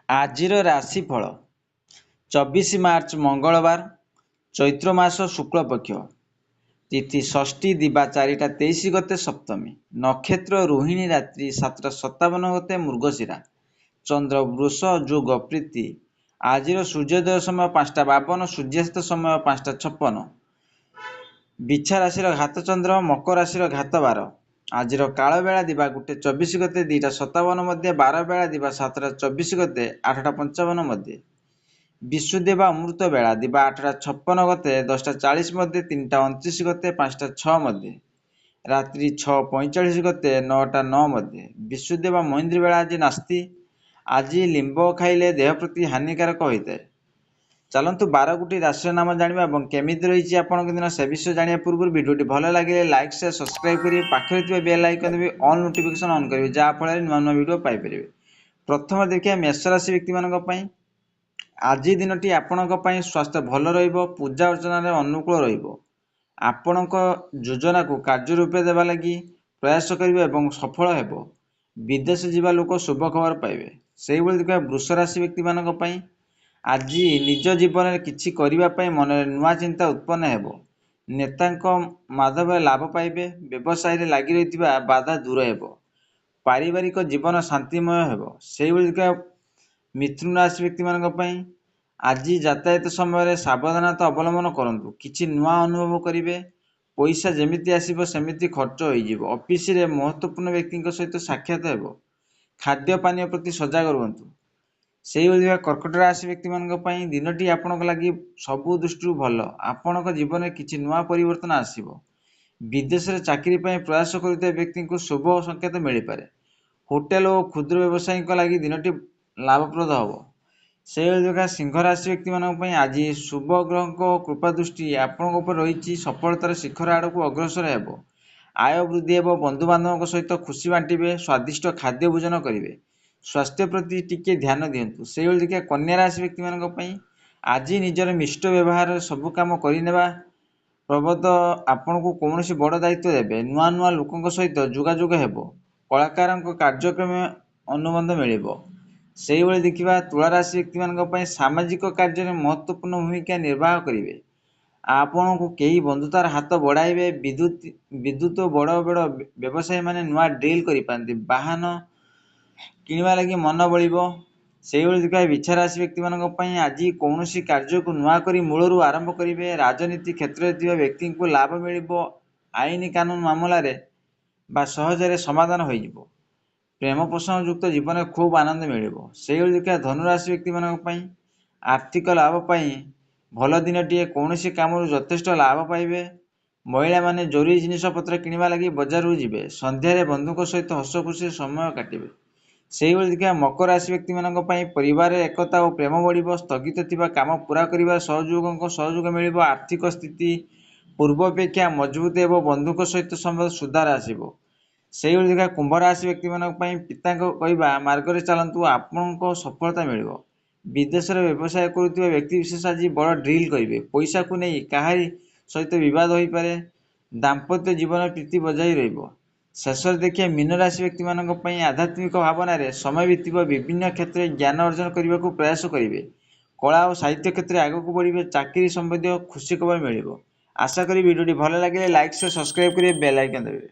ଆଜିର ରାଶିଫଳ 24 ମାର୍ଚ୍ଚ ମଙ୍ଗଳବାର, ଚୈତ୍ର ମାସ ଶୁକ୍ଳପକ୍ଷ, ତିଥି ଷଷ୍ଠୀ, ଦିବା 4ଟା 23 ଗତେ ସପ୍ତମୀ, ନକ୍ଷତ୍ର ରୋହିଣୀ, ରାତ୍ରି 7ଟା 57 ଗତେ ମୃଗଶିରା, ଚନ୍ଦ୍ର ବୃଷ, ଯୋଗ ପ୍ରୀତି। ଆଜିର ସୂର୍ଯ୍ୟୋଦୟ ସମୟ 5ଟା 52, ସୂର୍ଯ୍ୟାସ୍ତ ସମୟ 5ଟା 56। ବିଛା ରାଶିର ଘାତ ଚନ୍ଦ୍ର, ମକର ରାଶିର ଘାତ ବାର। ଆଜିର କାଳବେଳା ଦିବା 1ଟା 24 ଗତେ 2ଟା 57 ମଧ୍ୟ, ବାର ବେଳା ଦିବା 7ଟା 24 ଗତେ 8ଟା 55 ମଧ୍ୟ। ବିଶୁଦ୍ଧେବା ଅମୃତ ବେଳା ଦିବା 8ଟା 56 ଗତେ 10ଟା 40 ମଧ୍ୟ, 3ଟା 29 ଗତେ 5ଟା 6 ମଧ୍ୟ। ରାତ୍ରି 6:45 ଗତେ 9ଟା 9 ମଧ୍ୟ। ବିଶୁଦ୍ଧେବା ମହେନ୍ଦ୍ରୀ ବେଳା ଆଜି ନାସ୍ତି। ଆଜି ଲିମ୍ବ ଖାଇଲେ ଦେହ ପ୍ରତି ହାନିକାରକ ହୋଇଥାଏ। ଚାଲନ୍ତୁ 12ଗୋଟି ରାଶିର ନାମ ଜାଣିବା ଏବଂ କେମିତି ରହିଛି ଆପଣଙ୍କ ଦିନ ସେ ବିଷୟ ଜାଣିବା ପୂର୍ବରୁ ଭିଡ଼ିଓଟି ଭଲ ଲାଗିଲେ ଲାଇକ୍, ସେୟାର, ସବସ୍କ୍ରାଇବ୍ କରିବେ। ପାଖରେ ଥିବା ବେଲ୍ ଆଇକନ୍ ଦେବେ, ଅଲ୍ ନୋଟିଫିକେସନ୍ ଅନ୍ କରିବେ, ଯାହାଫଳରେ ନୂଆ ନୂଆ ଭିଡ଼ିଓ ପାଇପାରିବେ। ପ୍ରଥମେ ଦେଖିବା ମେଷ ରାଶି ବ୍ୟକ୍ତିମାନଙ୍କ ପାଇଁ। ଆଜି ଦିନଟି ଆପଣଙ୍କ ପାଇଁ ସ୍ୱାସ୍ଥ୍ୟ ଭଲ ରହିବ, ପୂଜା ଅର୍ଚ୍ଚନାରେ ଅନୁକୂଳ ରହିବ। ଆପଣଙ୍କ ଯୋଜନାକୁ କାର୍ଯ୍ୟ ରୂପେ ଦେବା ଲାଗି ପ୍ରୟାସ କରିବେ ଏବଂ ସଫଳ ହେବ। ବିଦେଶ ଯିବା ଲୋକ ଶୁଭ ଖବର ପାଇବେ। ସେହିଭଳି ଦେଖିବା ବୃଷ ରାଶି ବ୍ୟକ୍ତିମାନଙ୍କ ପାଇଁ ଆଜି ନିଜ ଜୀବନରେ କିଛି କରିବା ପାଇଁ ମନରେ ନୂଆ ଚିନ୍ତା ଉତ୍ପନ୍ନ ହେବ। ନେତାଙ୍କ ମାଧ୍ୟମରେ ଲାଭ ପାଇବେ। ବ୍ୟବସାୟରେ ଲାଗି ରହିଥିବା ବାଧା ଦୂର ହେବ। ପାରିବାରିକ ଜୀବନ ଶାନ୍ତିମୟ ହେବ। ସେହିଭଳି ଦେଖିବା ମିଥୁନ ରାଶି ବ୍ୟକ୍ତିମାନଙ୍କ ପାଇଁ ଆଜି ଯାତାୟାତ ସମୟରେ ସାବଧାନତା ଅବଲମ୍ବନ କରନ୍ତୁ। କିଛି ନୂଆ ଅନୁଭବ କରିବେ। ପଇସା ଯେମିତି ଆସିବ ସେମିତି ଖର୍ଚ୍ଚ ହୋଇଯିବ। ଅଫିସରେ ମହତ୍ତ୍ୱପୂର୍ଣ୍ଣ ବ୍ୟକ୍ତିଙ୍କ ସହିତ ସାକ୍ଷାତ ହେବ। ଖାଦ୍ୟ ପାନୀୟ ପ୍ରତି ସଜାଗ ରୁହନ୍ତୁ। ସେହିଭଳି କର୍କଟ ରାଶି ବ୍ୟକ୍ତିମାନଙ୍କ ପାଇଁ ଦିନଟି ଆପଣଙ୍କ ଲାଗି ସବୁ ଦୃଷ୍ଟିରୁ ଭଲ। ଆପଣଙ୍କ ଜୀବନରେ କିଛି ନୂଆ ପରିବର୍ତ୍ତନ ଆସିବ। ବିଦେଶରେ ଚାକିରି ପାଇଁ ପ୍ରୟାସ କରୁଥିବା ବ୍ୟକ୍ତିଙ୍କୁ ଶୁଭ ସଂକେତ ମିଳିପାରେ। ହୋଟେଲ ଓ କ୍ଷୁଦ୍ର ବ୍ୟବସାୟୀଙ୍କ ଲାଗି ଦିନଟି ଲାଭପ୍ରଦ ହେବ। ସେହିଭଳି ଦେଖା ସିଂହ ରାଶି ବ୍ୟକ୍ତିମାନଙ୍କ ପାଇଁ ଆଜି ଶୁଭ ଗ୍ରହଙ୍କ କୃପା ଦୃଷ୍ଟି ଆପଣଙ୍କ ଉପରେ ରହିଛି। ସଫଳତାର ଶିଖର ଆଡ଼କୁ ଅଗ୍ରସର ହେବ। ଆୟ ବୃଦ୍ଧି ହେବ। ବନ୍ଧୁବାନ୍ଧବଙ୍କ ସହିତ ଖୁସି ବାଣ୍ଟିବେ। ସ୍ୱାଦିଷ୍ଟ ଖାଦ୍ୟ ଭୋଜନ କରିବେ। ସ୍ୱାସ୍ଥ୍ୟ ପ୍ରତି ଟିକେ ଧ୍ୟାନ ଦିଅନ୍ତୁ। ସେହିଭଳି ଦେଖିବା କନ୍ୟା ରାଶି ବ୍ୟକ୍ତିମାନଙ୍କ ପାଇଁ ଆଜି ନିଜର ମିଷ୍ଟ ବ୍ୟବହାରରେ ସବୁ କାମ କରିନେବା ପ୍ରବୋଧ ଆପଣଙ୍କୁ କୌଣସି ବଡ଼ ଦାୟିତ୍ୱ ଦେବେ। ନୂଆ ନୂଆ ଲୋକଙ୍କ ସହିତ ଯୋଗାଯୋଗ ହେବ। କଳାକାରଙ୍କ କାର୍ଯ୍ୟକ୍ରମ ଅନୁବନ୍ଧ ମିଳିବ। ସେହିଭଳି ଦେଖିବା ତୁଳା ରାଶି ବ୍ୟକ୍ତିମାନଙ୍କ ପାଇଁ ସାମାଜିକ କାର୍ଯ୍ୟରେ ମହତ୍ତ୍ୱପୂର୍ଣ୍ଣ ଭୂମିକା ନିର୍ବାହ କରିବେ। ଆପଣଙ୍କୁ କେହି ବନ୍ଧୁତାର ହାତ ବଢ଼ାଇବେ। ବିଦ୍ୟୁତ୍ ଓ ବଡ଼ ବଡ଼ ବ୍ୟବସାୟୀମାନେ ନୂଆ ଡିଲ୍ କରିପାରନ୍ତି। ବାହନ କିଣିବା ଲାଗି ମନ ବଳିବ। ସେହିଭଳି ଦେଖିବା ବିଛା ରାଶି ବ୍ୟକ୍ତିମାନଙ୍କ ପାଇଁ ଆଜି କୌଣସି କାର୍ଯ୍ୟକୁ ନୂଆ କରି ମୂଳରୁ ଆରମ୍ଭ କରିବେ। ରାଜନୀତି କ୍ଷେତ୍ରରେ ଥିବା ବ୍ୟକ୍ତିଙ୍କୁ ଲାଭ ମିଳିବ। ଆଇନ କାନୁନ ମାମଲାରେ ବା ସହଜରେ ସମାଧାନ ହୋଇଯିବ। ପ୍ରେମ ପ୍ରସଙ୍ଗ ଯୁକ୍ତ ଜୀବନରେ ଖୁବ୍ ଆନନ୍ଦ ମିଳିବ। ସେହିଭଳି ଦେଖିବା ଧନୁରାଶି ବ୍ୟକ୍ତିମାନଙ୍କ ପାଇଁ ଆର୍ଥିକ ଲାଭ ପାଇଁ ଭଲ ଦିନଟିଏ। କୌଣସି କାମରୁ ଯଥେଷ୍ଟ ଲାଭ ପାଇବେ। ମହିଳାମାନେ ଜରୁରୀ ଜିନିଷପତ୍ର କିଣିବା ଲାଗି ବଜାରକୁ ଯିବେ। ସନ୍ଧ୍ୟାରେ ବନ୍ଧୁଙ୍କ ସହିତ ହସ ଖୁସିରେ ସମୟ କାଟିବେ। ସେହିଭଳି ଦେଖିବା ମକର ରାଶି ବ୍ୟକ୍ତିମାନଙ୍କ ପାଇଁ ପରିବାରରେ ଏକତା ଓ ପ୍ରେମ ବଢ଼ିବ। ସ୍ଥଗିତ ଥିବା କାମ ପୁରା କରିବାରେ ସହଯୋଗଙ୍କ ସହଯୋଗ ମିଳିବ। ଆର୍ଥିକ ସ୍ଥିତି ପୂର୍ବ ଅପେକ୍ଷା ମଜବୁତ ହେବ। ବନ୍ଧୁଙ୍କ ସହିତ ସମ୍ବନ୍ଧ ସୁଧାର ଆସିବ। ସେହିଭଳି ଦେଖିବା କୁମ୍ଭ ରାଶି ବ୍ୟକ୍ତିମାନଙ୍କ ପାଇଁ ପିତାଙ୍କ କହିବା ମାର୍ଗରେ ଚାଲନ୍ତୁ, ଆପଣଙ୍କ ସଫଳତା ମିଳିବ। ବିଦେଶରେ ବ୍ୟବସାୟ କରୁଥିବା ବ୍ୟକ୍ତିବିଶେଷ ଆଜି ବଡ଼ ଡିଲ୍ କରିବେ। ପଇସାକୁ ନେଇ କାହାରି ସହିତ ବିବାଦ ହୋଇପାରେ। ଦାମ୍ପତ୍ୟ ଜୀବନରେ ପ୍ରୀତି ବଜାୟ ରହିବ। ଶେଷରେ ଦେଖିବା ମୀନ ରାଶି ବ୍ୟକ୍ତିମାନଙ୍କ ପାଇଁ ଆଧ୍ୟାତ୍ମିକ ଭାବନାରେ ସମୟ ବିତିବ। ବିଭିନ୍ନ କ୍ଷେତ୍ରରେ ଜ୍ଞାନ ଅର୍ଜନ କରିବାକୁ ପ୍ରୟାସ କରିବେ। କଳା ଓ ସାହିତ୍ୟ କ୍ଷେତ୍ରରେ ଆଗକୁ ବଢ଼ିବେ। ଚାକିରି ସମ୍ବନ୍ଧୀୟ ଖୁସି ଖବର ମିଳିବ। ଆଶା କରି ଭିଡ଼ିଓଟି ଭଲ ଲାଗିଲେ ଲାଇକ୍, ସେୟାର, ସବସ୍କ୍ରାଇବ୍ କରିବେ, ବେଲ୍ ଆଇକନ୍ ଦେବେ।